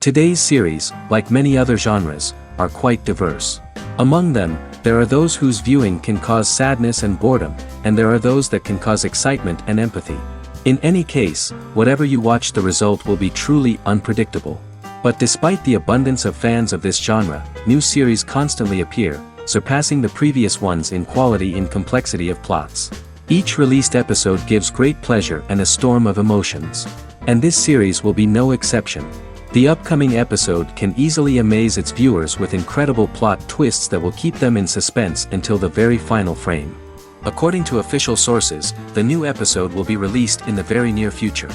Today's series, like many other genres, are quite diverse. Among them, there are those whose viewing can cause sadness and boredom, and there are those that can cause excitement and empathy. In any case, whatever you watch, the result will be truly unpredictable. But despite the abundance of fans of this genre, new series constantly appear, surpassing the previous ones in quality and complexity of plots. Each released episode gives great pleasure and a storm of emotions. And this series will be no exception. The upcoming episode can easily amaze its viewers with incredible plot twists that will keep them in suspense until the very final frame. According to official sources, the new episode will be released in the very near future.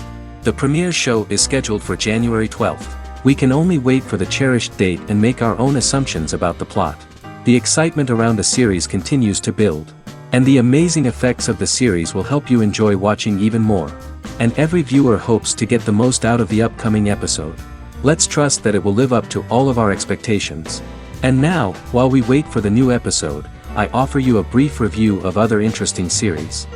The premiere show is scheduled for January 12th. We can only wait for the cherished date and make our own assumptions about the plot. The excitement around the series continues to build. And the amazing effects of the series will help you enjoy watching even more. And every viewer hopes to get the most out of the upcoming episode. Let's trust that it will live up to all of our expectations. And now, while we wait for the new episode, I offer you a brief review of other interesting series.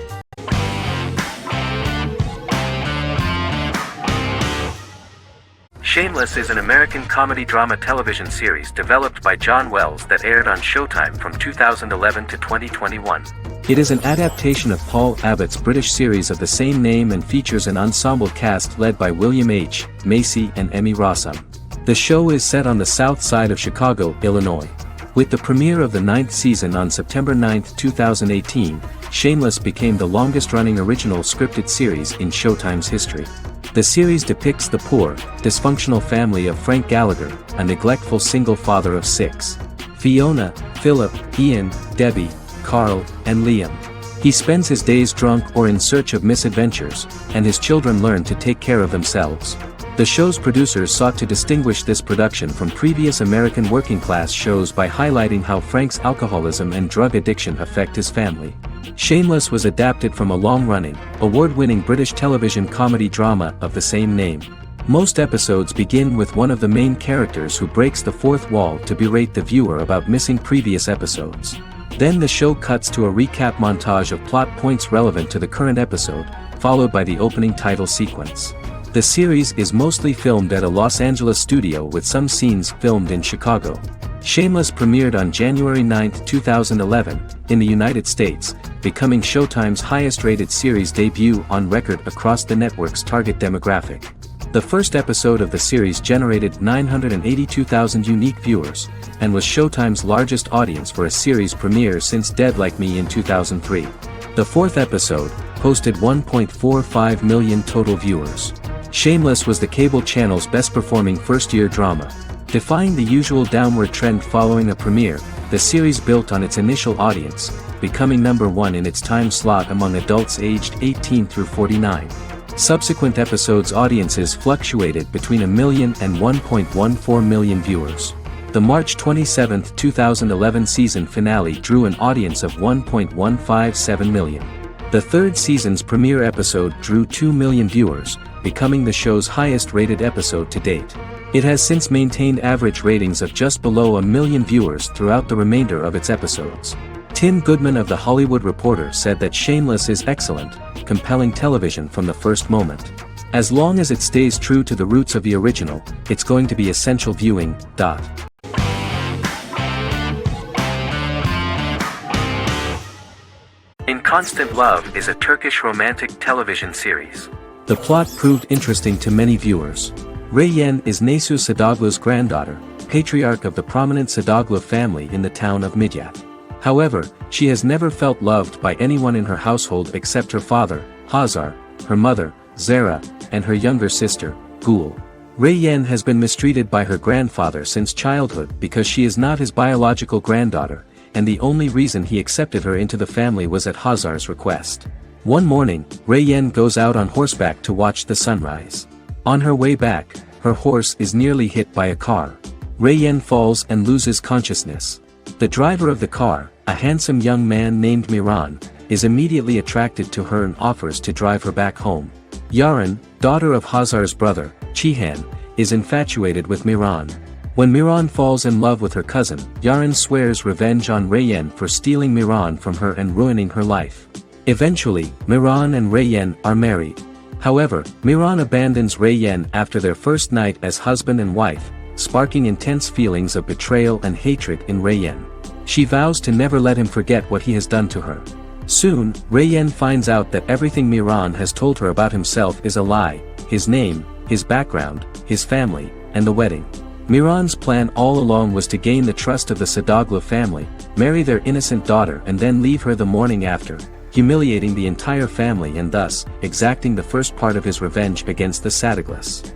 Shameless is an American comedy-drama television series developed by John Wells that aired on Showtime from 2011 to 2021. It is an adaptation of Paul Abbott's British series of the same name and features an ensemble cast led by William H. Macy and Emmy Rossum. The show is set on the south side of Chicago, Illinois. With the premiere of the 9th season on September 9, 2018, Shameless became the longest-running original scripted series in Showtime's history. The series depicts the poor, dysfunctional family of Frank Gallagher, a neglectful single father of 6. Fiona, Philip, Ian, Debbie, Carl, and Liam. He spends his days drunk or in search of misadventures, and his children learn to take care of themselves. The show's producers sought to distinguish this production from previous American working-class shows by highlighting how Frank's alcoholism and drug addiction affect his family. Shameless was adapted from a long-running, award-winning British television comedy drama of the same name. Most episodes begin with one of the main characters who breaks the fourth wall to berate the viewer about missing previous episodes. Then the show cuts to a recap montage of plot points relevant to the current episode, followed by the opening title sequence. The series is mostly filmed at a Los Angeles studio with some scenes filmed in Chicago. Shameless premiered on January 9, 2011, in the United States, becoming Showtime's highest-rated series debut on record across the network's target demographic. The first episode of the series generated 982,000 unique viewers, and was Showtime's largest audience for a series premiere since Dead Like Me in 2003. The fourth episode posted 1.45 million total viewers. Shameless was the cable channel's best-performing first-year drama. Defying the usual downward trend following a premiere, the series built on its initial audience, becoming number 1 in its time slot among adults aged 18 through 49. Subsequent episodes' audiences fluctuated between 1 million and 1.14 million viewers. The March 27, 2011 season finale drew an audience of 1.157 million. The third season's premiere episode drew 2 million viewers, becoming the show's highest-rated episode to date. It has since maintained average ratings of just below 1 million viewers throughout the remainder of its episodes. Tim Goodman of The Hollywood Reporter said that Shameless is excellent, compelling television from the first moment. As long as it stays true to the roots of the original, it's going to be essential viewing. In Constant Love is a Turkish romantic television series. The plot proved interesting to many viewers. Reyyen is Nesu Sadoglu's granddaughter, patriarch of the prominent Sadoglu family in the town of Midyat. However, she has never felt loved by anyone in her household except her father, Hazar, her mother, Zara, and her younger sister, Gul. Reyyen has been mistreated by her grandfather since childhood because she is not his biological granddaughter, and the only reason he accepted her into the family was at Hazar's request. One morning, Reyyen goes out on horseback to watch the sunrise. On her way back, her horse is nearly hit by a car. Reyyen falls and loses consciousness. The driver of the car, a handsome young man named Miran, is immediately attracted to her and offers to drive her back home. Yaren, daughter of Hazar's brother, Chihan, is infatuated with Miran. When Miran falls in love with her cousin, Yaren swears revenge on Reyyen for stealing Miran from her and ruining her life. Eventually, Miran and Reyyen are married. However, Miran abandons Ray Yen after their first night as husband and wife, sparking intense feelings of betrayal and hatred in Ray Yen. She vows to never let him forget what he has done to her. Soon, Ray Yen finds out that everything Miran has told her about himself is a lie: his name, his background, his family, and the wedding. Miran's plan all along was to gain the trust of the Sadoglu family, marry their innocent daughter and then leave her the morning after, humiliating the entire family and thus, exacting the first part of his revenge against the Sadoglas.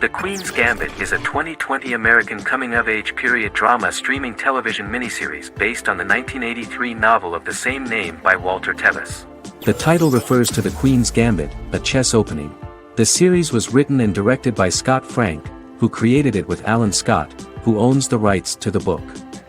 The Queen's Gambit is a 2020 American coming-of-age period drama streaming television miniseries based on the 1983 novel of the same name by Walter Tevis. The title refers to the Queen's Gambit, a chess opening. The series was written and directed by Scott Frank, who created it with Alan Scott, who owns the rights to the book.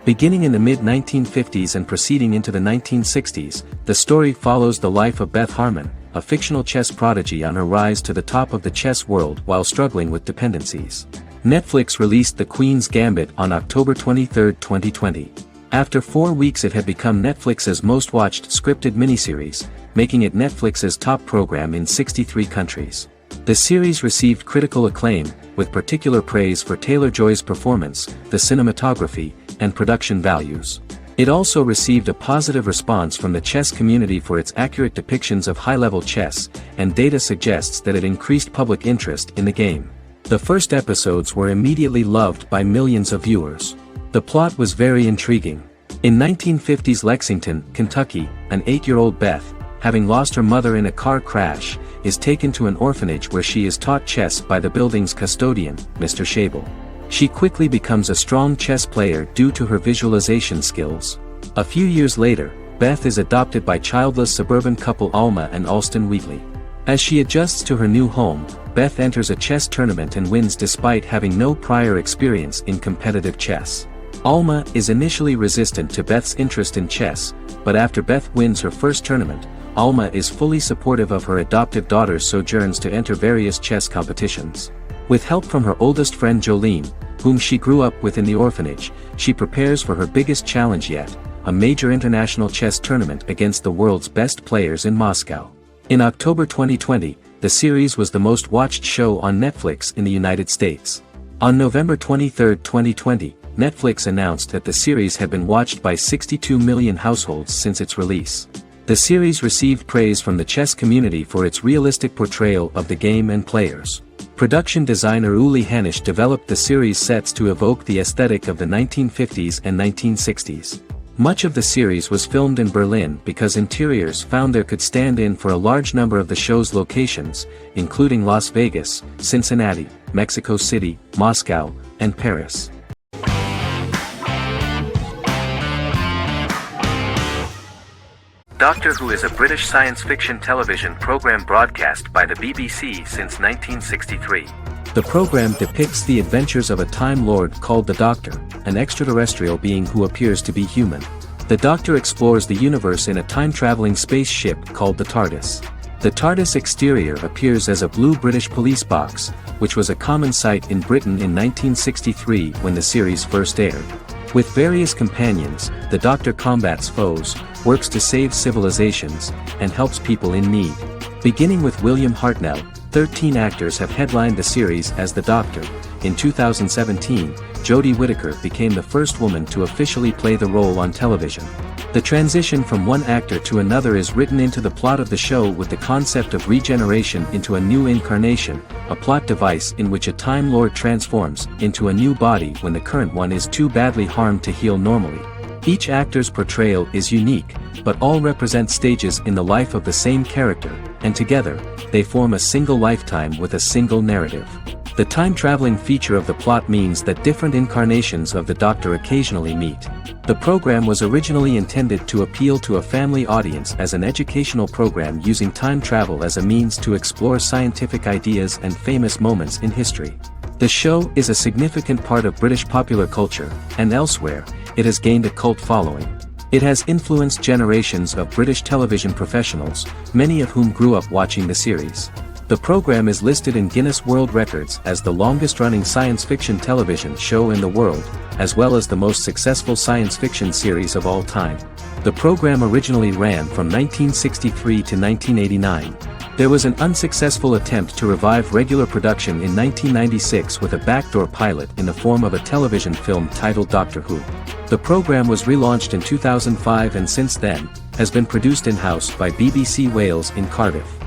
Beginning in the mid-1950s and proceeding into the 1960s, the story follows the life of Beth Harmon, a fictional chess prodigy on her rise to the top of the chess world while struggling with dependencies. Netflix released The Queen's Gambit on October 23, 2020. After 4 weeks it had become Netflix's most-watched scripted miniseries, making it Netflix's top program in 63 countries. The series received critical acclaim, with particular praise for Taylor-Joy's performance, the cinematography, and production values. It also received a positive response from the chess community for its accurate depictions of high-level chess, and data suggests that it increased public interest in the game. The first episodes were immediately loved by millions of viewers. The plot was very intriguing. In 1950s Lexington, Kentucky, an 8-year-old Beth, having lost her mother in a car crash, is taken to an orphanage where she is taught chess by the building's custodian, Mr. Schabel. She quickly becomes a strong chess player due to her visualization skills. A few years later, Beth is adopted by childless suburban couple Alma and Alston Wheatley. As she adjusts to her new home, Beth enters a chess tournament and wins despite having no prior experience in competitive chess. Alma is initially resistant to Beth's interest in chess, but after Beth wins her first tournament, Alma is fully supportive of her adoptive daughter's sojourns to enter various chess competitions. With help from her oldest friend Jolene, whom she grew up with in the orphanage, she prepares for her biggest challenge yet, a major international chess tournament against the world's best players in Moscow. In October 2020, the series was the most watched show on Netflix in the United States. On November 23, 2020, Netflix announced that the series had been watched by 62 million households since its release. The series received praise from the chess community for its realistic portrayal of the game and players. Production designer Uli Hanisch developed the series sets to evoke the aesthetic of the 1950s and 1960s. Much of the series was filmed in Berlin because interiors found there could stand in for a large number of the show's locations, including Las Vegas, Cincinnati, Mexico City, Moscow, and Paris. Doctor Who is a British science fiction television program broadcast by the BBC since 1963. The program depicts the adventures of a Time Lord called the Doctor, an extraterrestrial being who appears to be human. The Doctor explores the universe in a time-traveling spaceship called the TARDIS. The TARDIS exterior appears as a blue British police box, which was a common sight in Britain in 1963 when the series first aired. With various companions, the Doctor combats foes, works to save civilizations, and helps people in need. Beginning with William Hartnell, 13 actors have headlined the series as the Doctor. In 2017, Jodie Whittaker became the first woman to officially play the role on television. The transition from one actor to another is written into the plot of the show with the concept of regeneration into a new incarnation, a plot device in which a Time Lord transforms into a new body when the current one is too badly harmed to heal normally. Each actor's portrayal is unique, but all represent stages in the life of the same character, and together, they form a single lifetime with a single narrative. The time-traveling feature of the plot means that different incarnations of the Doctor occasionally meet. The program was originally intended to appeal to a family audience as an educational program using time travel as a means to explore scientific ideas and famous moments in history. The show is a significant part of British popular culture, and elsewhere, it has gained a cult following. It has influenced generations of British television professionals, many of whom grew up watching the series. The program is listed in Guinness World Records as the longest-running science fiction television show in the world, as well as the most successful science fiction series of all time. The program originally ran from 1963 to 1989. There was an unsuccessful attempt to revive regular production in 1996 with a backdoor pilot in the form of a television film titled Doctor Who. The program was relaunched in 2005 and since then, has been produced in-house by BBC Wales in Cardiff.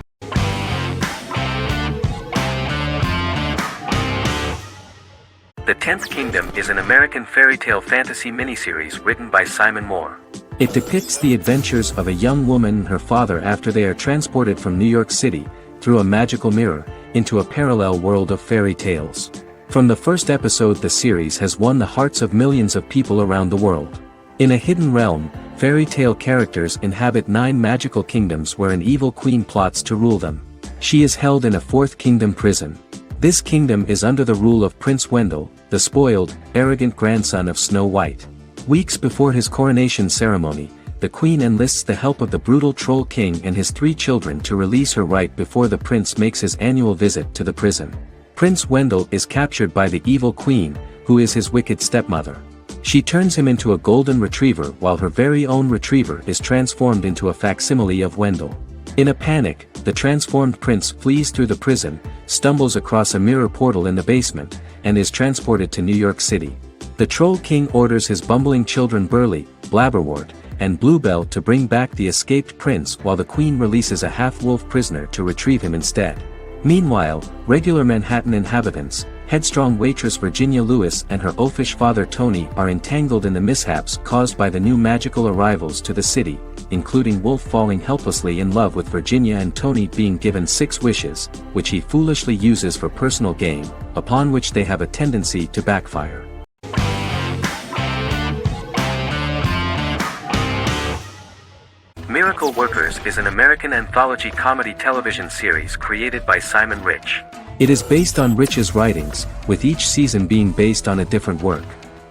The Tenth Kingdom is an American fairy tale fantasy miniseries written by Simon Moore. It depicts the adventures of a young woman and her father after they are transported from New York City, through a magical mirror, into a parallel world of fairy tales. From the first episode, the series has won the hearts of millions of people around the world. In a hidden realm, fairy tale characters inhabit 9 magical kingdoms where an evil queen plots to rule them. She is held in a 4th kingdom prison. This kingdom is under the rule of Prince Wendell, the spoiled, arrogant grandson of Snow White. Weeks before his coronation ceremony, the queen enlists the help of the brutal Troll King and his 3 children to release her right before the prince makes his annual visit to the prison. Prince Wendell is captured by the evil queen, who is his wicked stepmother. She turns him into a golden retriever while her very own retriever is transformed into a facsimile of Wendell. In a panic, the transformed prince flees through the prison, stumbles across a mirror portal in the basement, and is transported to New York City. The Troll King orders his bumbling children Burley, Blabberwort, and Bluebell to bring back the escaped prince while the queen releases a half-wolf prisoner to retrieve him instead. Meanwhile, regular Manhattan inhabitants, headstrong waitress Virginia Lewis and her oafish father Tony are entangled in the mishaps caused by the new magical arrivals to the city, including Wolf falling helplessly in love with Virginia and Tony being given 6 wishes, which he foolishly uses for personal gain, upon which they have a tendency to backfire. Miracle Workers is an American anthology comedy television series created by Simon Rich. It is based on Rich's writings, with each season being based on a different work.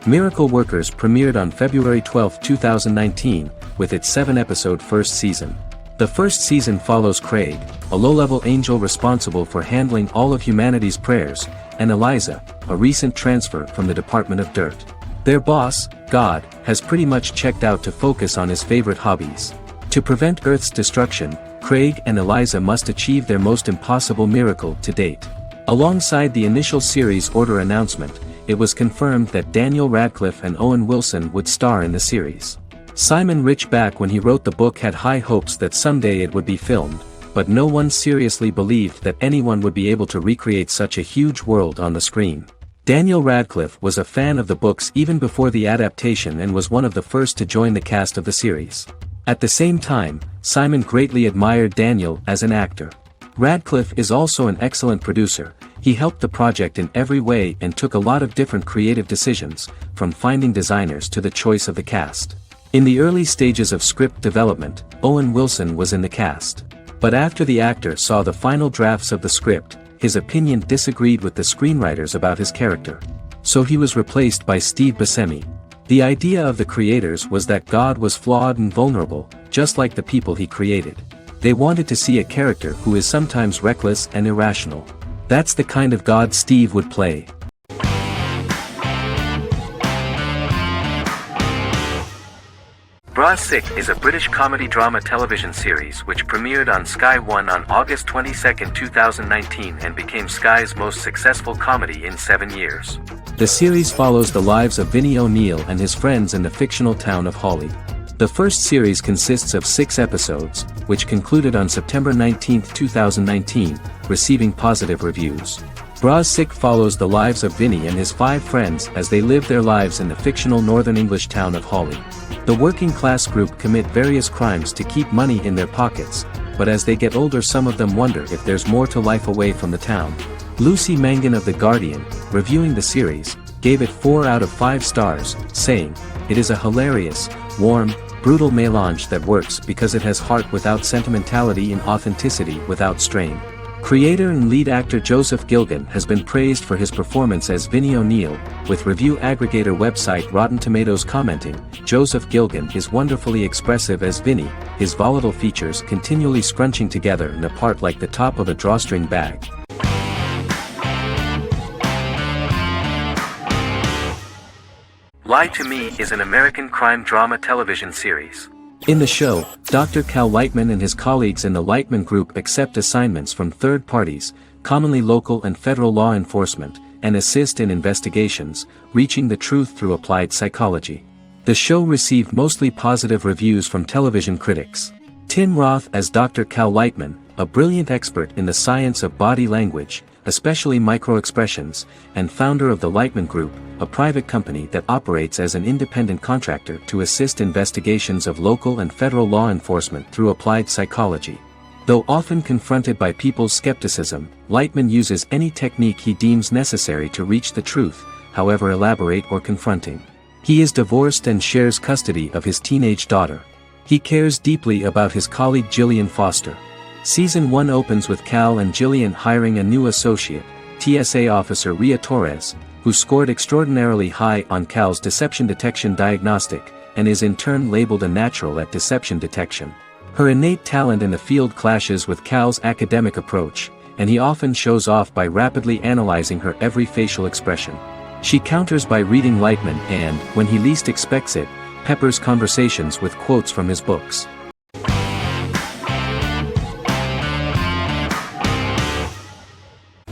Miracle Workers premiered on February 12, 2019, with its 7-episode first season. The first season follows Craig, a low-level angel responsible for handling all of humanity's prayers, and Eliza, a recent transfer from the Department of Dirt. Their boss, God, has pretty much checked out to focus on his favorite hobbies. To prevent Earth's destruction, Craig and Eliza must achieve their most impossible miracle to date. Alongside the initial series order announcement, it was confirmed that Daniel Radcliffe and Owen Wilson would star in the series. Simon Rich back when he wrote the book had high hopes that someday it would be filmed, but no one seriously believed that anyone would be able to recreate such a huge world on the screen. Daniel Radcliffe was a fan of the books even before the adaptation and was one of the first to join the cast of the series. At the same time, Simon greatly admired Daniel as an actor. Radcliffe is also an excellent producer. He helped the project in every way and took a lot of different creative decisions, from finding designers to the choice of the cast. In the early stages of script development, Owen Wilson was in the cast. But after the actor saw the final drafts of the script, his opinion disagreed with the screenwriters about his character. So he was replaced by Steve Buscemi. The idea of the creators was that God was flawed and vulnerable, just like the people he created. They wanted to see a character who is sometimes reckless and irrational. That's the kind of God Steve would play. Bra Sick is a British comedy drama television series which premiered on Sky One on August 22, 2019 and became Sky's most successful comedy in 7 years. The series follows the lives of Vinnie O'Neill and his friends in the fictional town of Hawley. The first series consists of 6 episodes, which concluded on September 19, 2019, receiving positive reviews. Bra Sick follows the lives of Vinnie and his 5 friends as they live their lives in the fictional Northern English town of Hawley. The working class group commit various crimes to keep money in their pockets, but as they get older some of them wonder if there's more to life away from the town. Lucy Mangan of The Guardian, reviewing the series, gave it 4 out of 5 stars, saying, "It is a hilarious, warm, brutal melange that works because it has heart without sentimentality and authenticity without strain." Creator and lead actor Joseph Gilgun has been praised for his performance as Vinnie O'Neill, with review aggregator website Rotten Tomatoes commenting, "Joseph Gilgun is wonderfully expressive as Vinnie, his volatile features continually scrunching together and apart like the top of a drawstring bag." Lie to Me is an American crime drama television series. In the show, Dr. Cal Lightman and his colleagues in the Lightman Group accept assignments from third parties, commonly local and federal law enforcement, and assist in investigations, reaching the truth through applied psychology. The show received mostly positive reviews from television critics. Tim Roth as Dr. Cal Lightman, a brilliant expert in the science of body language, especially microexpressions, and founder of the Lightman Group, a private company that operates as an independent contractor to assist investigations of local and federal law enforcement through applied psychology. Though often confronted by people's skepticism, Lightman uses any technique he deems necessary to reach the truth, however elaborate or confronting. He is divorced and shares custody of his teenage daughter. He cares deeply about his colleague Gillian Foster. Season 1 opens with Cal and Gillian hiring a new associate, TSA officer Rhea Torres, who scored extraordinarily high on Cal's deception detection diagnostic, and is in turn labeled a natural at deception detection. Her innate talent in the field clashes with Cal's academic approach, and he often shows off by rapidly analyzing her every facial expression. She counters by reading Lightman and, when he least expects it, peppers conversations with quotes from his books.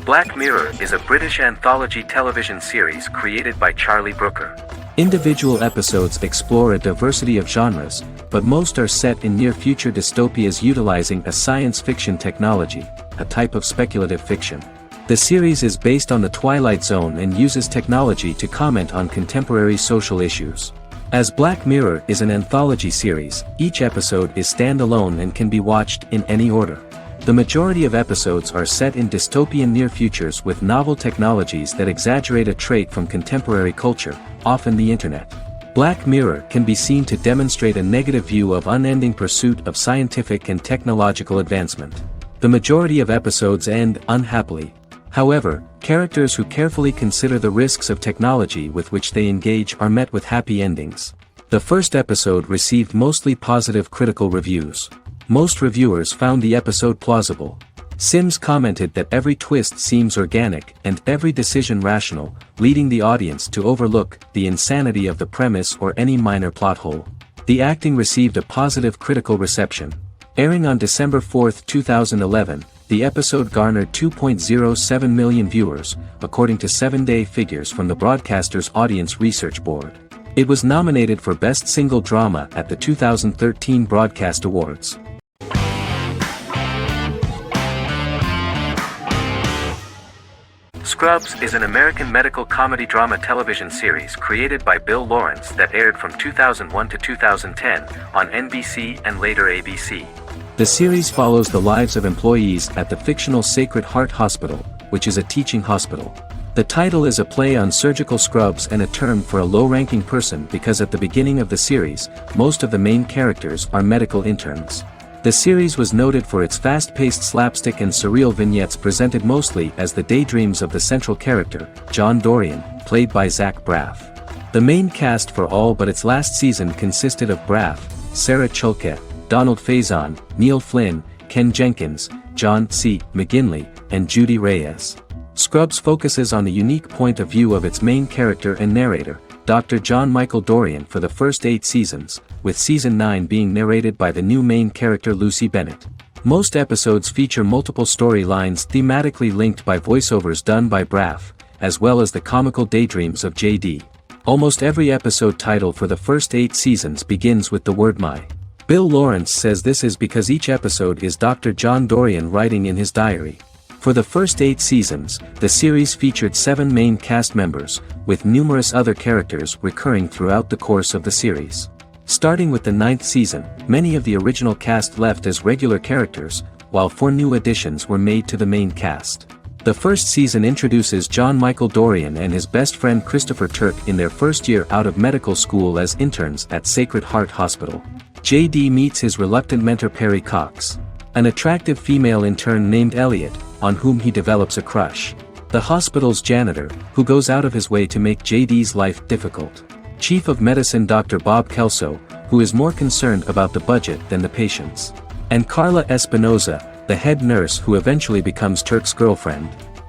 Black Mirror is a British anthology television series created by Charlie Brooker. Individual episodes explore a diversity of genres, but most are set in near-future dystopias utilizing a science fiction technology, a type of speculative fiction. The series is based on the Twilight Zone and uses technology to comment on contemporary social issues. As Black Mirror is an anthology series, each episode is standalone and can be watched in any order. The majority of episodes are set in dystopian near futures with novel technologies that exaggerate a trait from contemporary culture, often the internet. Black Mirror can be seen to demonstrate a negative view of unending pursuit of scientific and technological advancement. The majority of episodes end unhappily. However, characters who carefully consider the risks of technology with which they engage are met with happy endings. The first episode received mostly positive critical reviews. Most reviewers found the episode plausible. Sims commented that every twist seems organic and every decision rational, leading the audience to overlook the insanity of the premise or any minor plot hole. The acting received a positive critical reception. Airing on December 4, 2011, the episode garnered 2.07 million viewers, according to 7-day figures from the broadcaster's Audience Research Board. It was nominated for Best Single Drama at the 2013 Broadcast Awards. Scrubs is an American medical comedy drama television series created by Bill Lawrence that aired from 2001 to 2010 on NBC and later ABC. The series follows the lives of employees at the fictional Sacred Heart Hospital, which is a teaching hospital. The title is a play on surgical scrubs and a term for a low-ranking person because at the beginning of the series, most of the main characters are medical interns. The series was noted for its fast-paced slapstick and surreal vignettes presented mostly as the daydreams of the central character, John Dorian, played by Zach Braff. The main cast for all but its last season consisted of Braff, Sarah Chalke, Donald Faison, Neil Flynn, Ken Jenkins, John C. McGinley, and Judy Reyes. Scrubs focuses on the unique point of view of its main character and narrator, Dr. John Michael Dorian for the first 8 seasons, with season 9 being narrated by the new main character Lucy Bennett. Most episodes feature multiple storylines thematically linked by voiceovers done by Braff, as well as the comical daydreams of JD. Almost every episode title for the first 8 seasons begins with the word my. Bill Lawrence says this is because each episode is Dr. John Dorian writing in his diary. For the first 8 seasons, the series featured 7 main cast members, with numerous other characters recurring throughout the course of the series. Starting with the 9th season, many of the original cast left as regular characters, while 4 new additions were made to the main cast. The first season introduces John Michael Dorian and his best friend Christopher Turk in their first year out of medical school as interns at Sacred Heart Hospital. JD meets his reluctant mentor Perry Cox, an attractive female intern named Elliot, on whom he develops a crush. The hospital's janitor, who goes out of his way to make JD's life difficult. Chief of Medicine Dr. Bob Kelso, who is more concerned about the budget than the patients. And Carla Espinoza, the head nurse who eventually becomes Turk's girlfriend.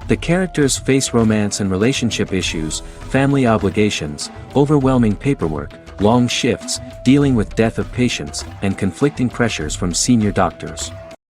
The characters face romance and relationship issues, family obligations, overwhelming paperwork, long shifts, dealing with death of patients and conflicting pressures from senior doctors.